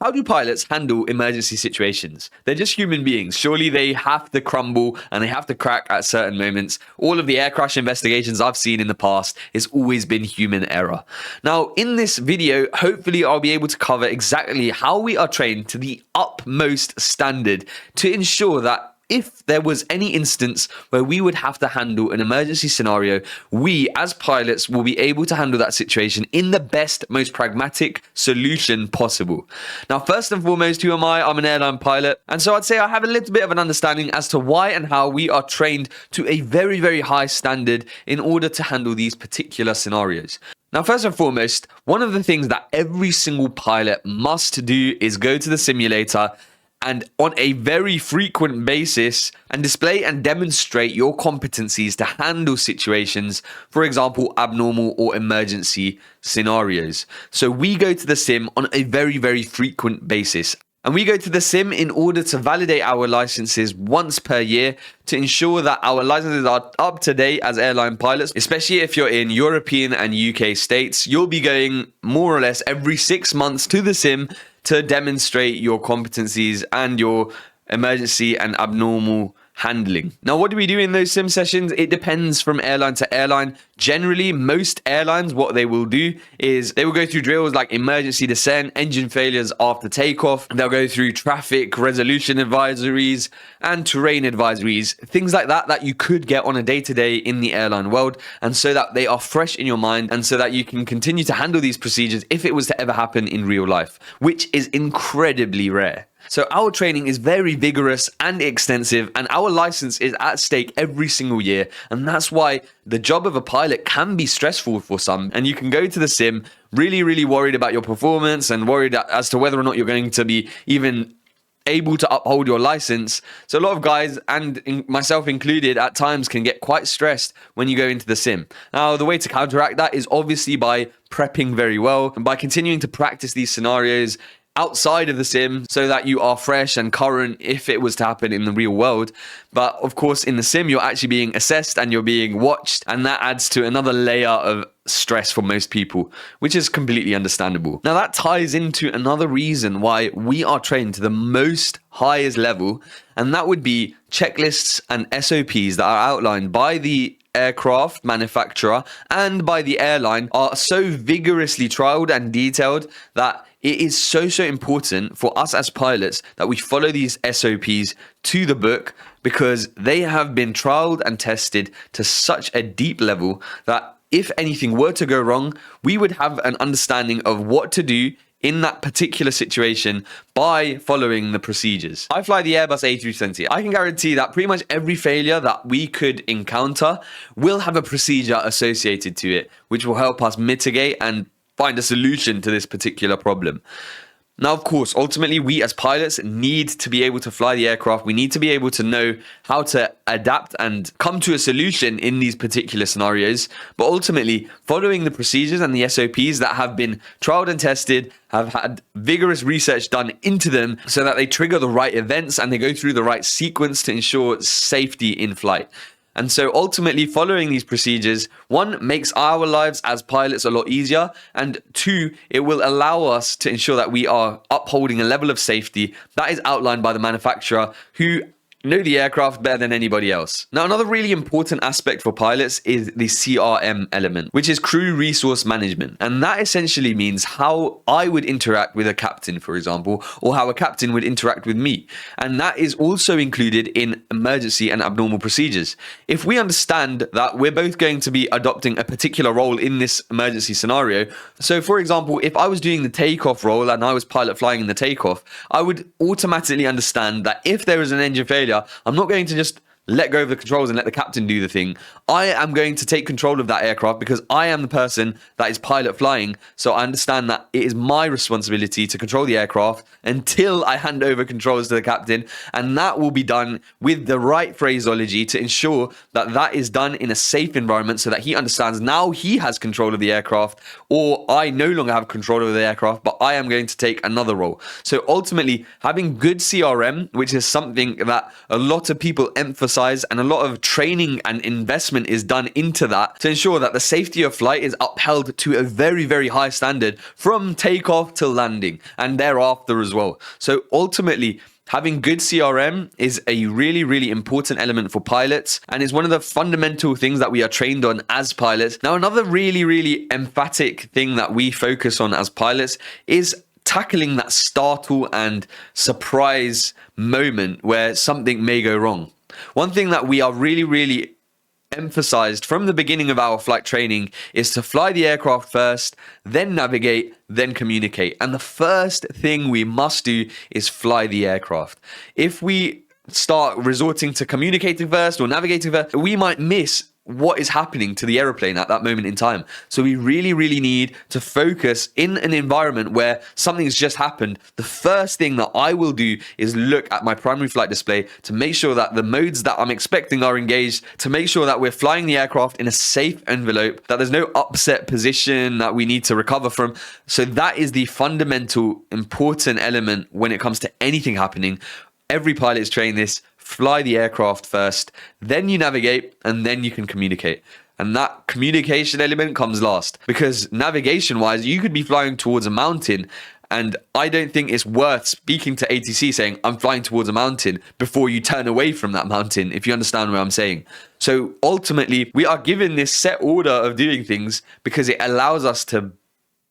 How do pilots handle emergency situations? They're just human beings. Surely they have to crumble and they have to crack at certain moments. All of the air crash investigations I've seen in the past, it's always been human error. Now, in this video, hopefully I'll be able to cover exactly how we are trained to the utmost standard to ensure that if there was any instance where we would have to handle an emergency scenario, we as pilots will be able to handle that situation in the best, most pragmatic solution possible. Now, first and foremost, who am I? I'm an airline pilot. And so I'd say I have a little bit of an understanding as to why and how we are trained to a very, very high standard in order to handle these particular scenarios. Now, first and foremost, one of the things that every single pilot must do is go to the simulator and on a very frequent basis and display and demonstrate your competencies to handle situations, for example, abnormal or emergency scenarios. So we go to the sim on a very, very frequent basis. And we go to the sim in order to validate our licenses once per year to ensure that our licenses are up to date as airline pilots, especially if you're in European and UK states. You'll be going more or less every 6 months to the sim to demonstrate your competencies and your emergency and abnormal handling. Now, what do we do in those sim sessions? It depends from airline to airline. Generally, most airlines, what they will do is they will go through drills like emergency descent, engine failures after takeoff. They'll go through traffic resolution advisories and terrain advisories, things like that you could get on a day-to-day in the airline world. And so that they are fresh in your mind and so that you can continue to handle these procedures if it was to ever happen in real life, which is incredibly rare. So our training is very vigorous and extensive, and our license is at stake every single year. And that's why the job of a pilot can be stressful for some. And you can go to the sim really, really worried about your performance and worried as to whether or not you're going to be even able to uphold your license. So a lot of guys, and myself included, at times can get quite stressed when you go into the sim. Now, the way to counteract that is obviously by prepping very well and by continuing to practice these scenarios outside of the sim so that you are fresh and current if it was to happen in the real world. But of course, in the sim, you're actually being assessed and you're being watched, and that adds to another layer of stress for most people, which is completely understandable. Now, that ties into another reason why we are trained to the most highest level, and that would be checklists and SOPs that are outlined by the aircraft manufacturer and by the airline are so vigorously trialed and detailed that it is so important for us as pilots that we follow these SOPs to the book, because they have been trialed and tested to such a deep level that if anything were to go wrong, we would have an understanding of what to do in that particular situation by following the procedures. I fly the Airbus A320. I can guarantee that pretty much every failure that we could encounter will have a procedure associated to it, which will help us mitigate and find a solution to this particular problem. Now, of course, ultimately, we as pilots need to be able to fly the aircraft. We need to be able to know how to adapt and come to a solution in these particular scenarios. But ultimately, following the procedures and the SOPs that have been trialed and tested, have had vigorous research done into them so that they trigger the right events and they go through the right sequence to ensure safety in flight. And so ultimately, following these procedures, one, makes our lives as pilots a lot easier, and two, it will allow us to ensure that we are upholding a level of safety that is outlined by the manufacturer, who know the aircraft better than anybody else. Now, another really important aspect for pilots is the CRM element, which is crew resource management. And that essentially means how I would interact with a captain, for example, or how a captain would interact with me. And that is also included in emergency and abnormal procedures. If we understand that we're both going to be adopting a particular role in this emergency scenario, so for example, if I was doing the takeoff role and I was pilot flying in the takeoff, I would automatically understand that if there is an engine failure, I'm not going to just let go of the controls and let the captain do the thing. I am going to take control of that aircraft because I am the person that is pilot flying. So I understand that it is my responsibility to control the aircraft until I hand over controls to the captain. And that will be done with the right phraseology to ensure that that is done in a safe environment so that he understands now he has control of the aircraft, or I no longer have control of the aircraft, but I am going to take another role. So ultimately, having good CRM, which is something that a lot of people emphasize exercise and a lot of training and investment is done into that to ensure that the safety of flight is upheld to a very, very high standard from takeoff to landing and thereafter as well. So ultimately, having good CRM is a really, really important element for pilots and is one of the fundamental things that we are trained on as pilots. Now, another really, really emphatic thing that we focus on as pilots is tackling that startle and surprise moment where something may go wrong. One thing that we are really, really emphasized from the beginning of our flight training is to fly the aircraft first, then navigate, then communicate. And the first thing we must do is fly the aircraft. If we start resorting to communicating first or navigating first, we might miss what is happening to the aeroplane at that moment in time. So we really, really need to focus in an environment where something's just happened. The first thing that I will do is look at my primary flight display to make sure that the modes that I'm expecting are engaged, to make sure that we're flying the aircraft in a safe envelope, that there's no upset position that we need to recover from. So that is the fundamental important element when it comes to anything happening. Every pilot is trained this. Fly the aircraft first, then you navigate, and then you can communicate. And that communication element comes last, because navigation wise, you could be flying towards a mountain, and I don't think it's worth speaking to ATC saying, I'm flying towards a mountain, before you turn away from that mountain, if you understand what I'm saying. So ultimately, we are given this set order of doing things because it allows us to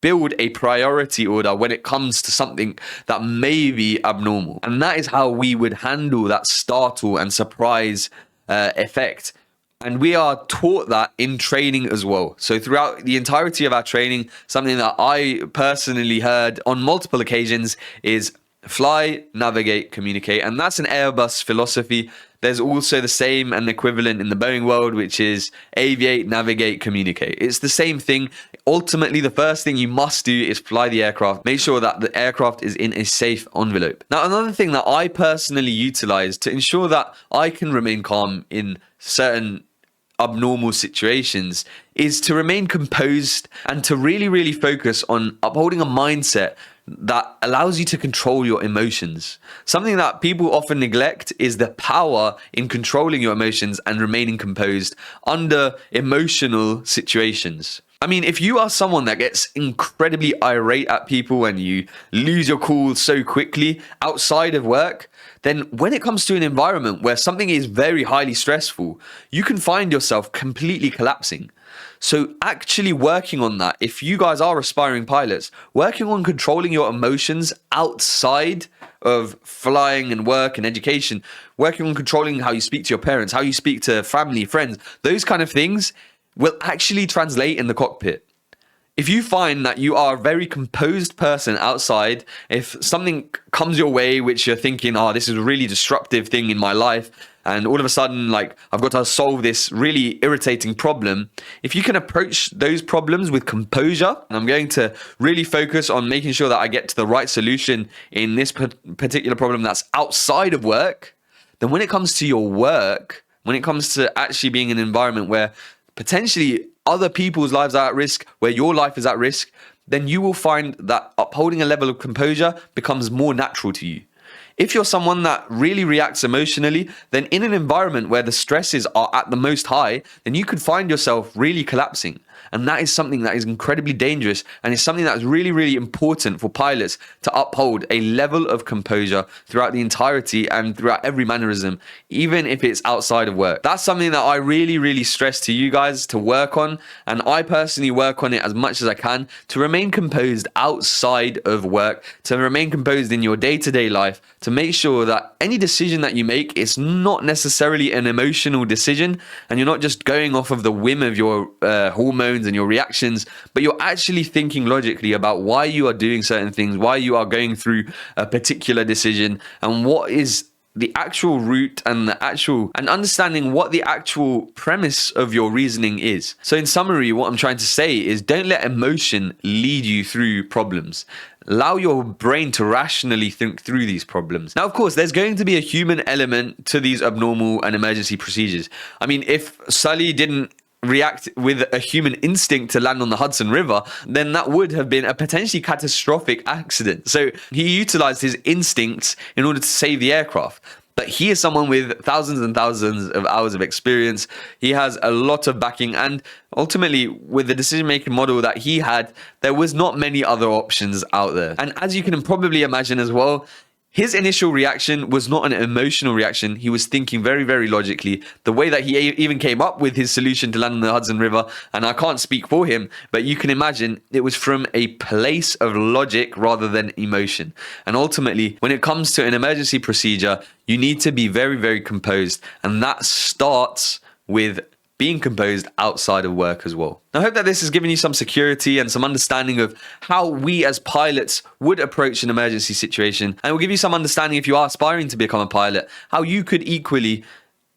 build a priority order when it comes to something that may be abnormal. And that is how we would handle that startle and surprise effect. And we are taught that in training as well. So throughout the entirety of our training, something that I personally heard on multiple occasions is fly, navigate, communicate. And that's an Airbus philosophy. There's also the same and equivalent in the Boeing world, which is aviate, navigate, communicate. It's the same thing. Ultimately, the first thing you must do is fly the aircraft. Make sure that the aircraft is in a safe envelope. Now, another thing that I personally utilize to ensure that I can remain calm in certain abnormal situations is to remain composed and to really, really focus on upholding a mindset that allows you to control your emotions. Something that people often neglect is the power in controlling your emotions and remaining composed under emotional situations. I mean, if you are someone that gets incredibly irate at people and you lose your cool so quickly outside of work, then when it comes to an environment where something is very highly stressful, you can find yourself completely collapsing. So actually working on that, if you guys are aspiring pilots, working on controlling your emotions outside of flying and work and education, working on controlling how you speak to your parents, how you speak to family, friends, those kind of things will actually translate in the cockpit. If you find that you are a very composed person outside, if something comes your way which you're thinking, oh, this is a really disruptive thing in my life, and all of a sudden, like, I've got to solve this really irritating problem, if you can approach those problems with composure, and I'm going to really focus on making sure that I get to the right solution in this particular problem that's outside of work, then when it comes to your work, when it comes to actually being in an environment where potentially other people's lives are at risk, where your life is at risk, then you will find that upholding a level of composure becomes more natural to you. If you're someone that really reacts emotionally, then in an environment where the stresses are at the most high, then you could find yourself really collapsing. And that is something that is incredibly dangerous, and it's something that is really, really important for pilots to uphold a level of composure throughout the entirety and throughout every mannerism, even if it's outside of work. That's something that I really, really stress to you guys to work on, and I personally work on it as much as I can to remain composed outside of work, to remain composed in your day-to-day life, to make sure that any decision that you make is not necessarily an emotional decision, and you're not just going off of the whim of your hormones and your reactions, but you're actually thinking logically about why you are doing certain things, why you are going through a particular decision, and what is the actual root and understanding what the actual premise of your reasoning is. So in summary, what I'm trying to say is don't let emotion lead you through problems. Allow your brain to rationally think through these problems. Now, of course, there's going to be a human element to these abnormal and emergency procedures. I mean, if Sully didn't react with a human instinct to land on the Hudson River, then that would have been a potentially catastrophic accident. So he utilized his instincts in order to save the aircraft. But he is someone with thousands and thousands of hours of experience. He has a lot of backing, and ultimately, with the decision-making model that he had, there was not many other options out there. And as you can probably imagine as well, his initial reaction was not an emotional reaction. He was thinking very, very logically. The way that he even came up with his solution to land on the Hudson River, and I can't speak for him, but you can imagine it was from a place of logic rather than emotion. And ultimately, when it comes to an emergency procedure, you need to be very, very composed. And that starts with being composed outside of work as well. I hope that this has given you some security and some understanding of how we as pilots would approach an emergency situation, and will give you some understanding, if you are aspiring to become a pilot, how you could equally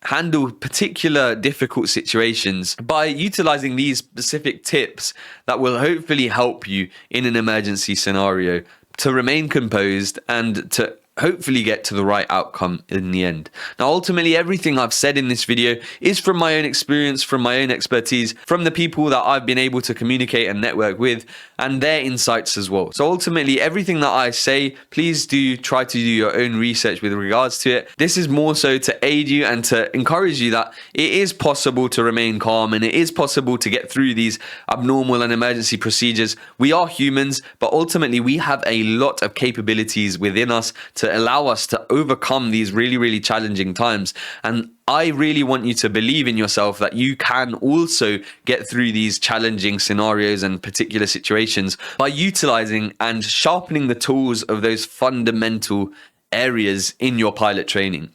handle particular difficult situations by utilizing these specific tips that will hopefully help you in an emergency scenario to remain composed and to hopefully get to the right outcome in the end. Now, ultimately, everything I've said in this video is from my own experience, from my own expertise, from the people that I've been able to communicate and network with, and their insights as well. So ultimately, everything that I say, please do try to do your own research with regards to it. This is more so to aid you and to encourage you that it is possible to remain calm, and it is possible to get through these abnormal and emergency procedures. We are humans, but ultimately we have a lot of capabilities within us to allow us to overcome these really, really challenging times. And I really want you to believe in yourself that you can also get through these challenging scenarios and particular situations by utilizing and sharpening the tools of those fundamental areas in your pilot training.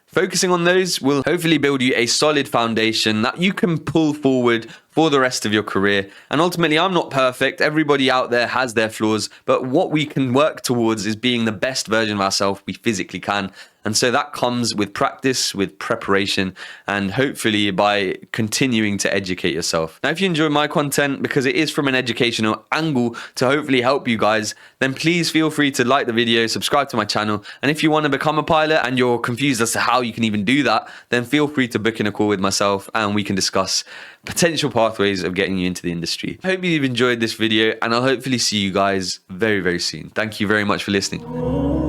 Focusing on those will hopefully build you a solid foundation that you can pull forward for the rest of your career. And ultimately, I'm not perfect. Everybody out there has their flaws, but what we can work towards is being the best version of ourselves we physically can. And so that comes with practice, with preparation, and hopefully by continuing to educate yourself. Now, if you enjoy my content, because it is from an educational angle to hopefully help you guys, then please feel free to like the video, subscribe to my channel. And if you want to become a pilot and you're confused as to how you can even do that, then feel free to book in a call with myself and we can discuss potential pathways of getting you into the industry. I hope you've enjoyed this video, and I'll hopefully see you guys very, very soon. Thank you very much for listening.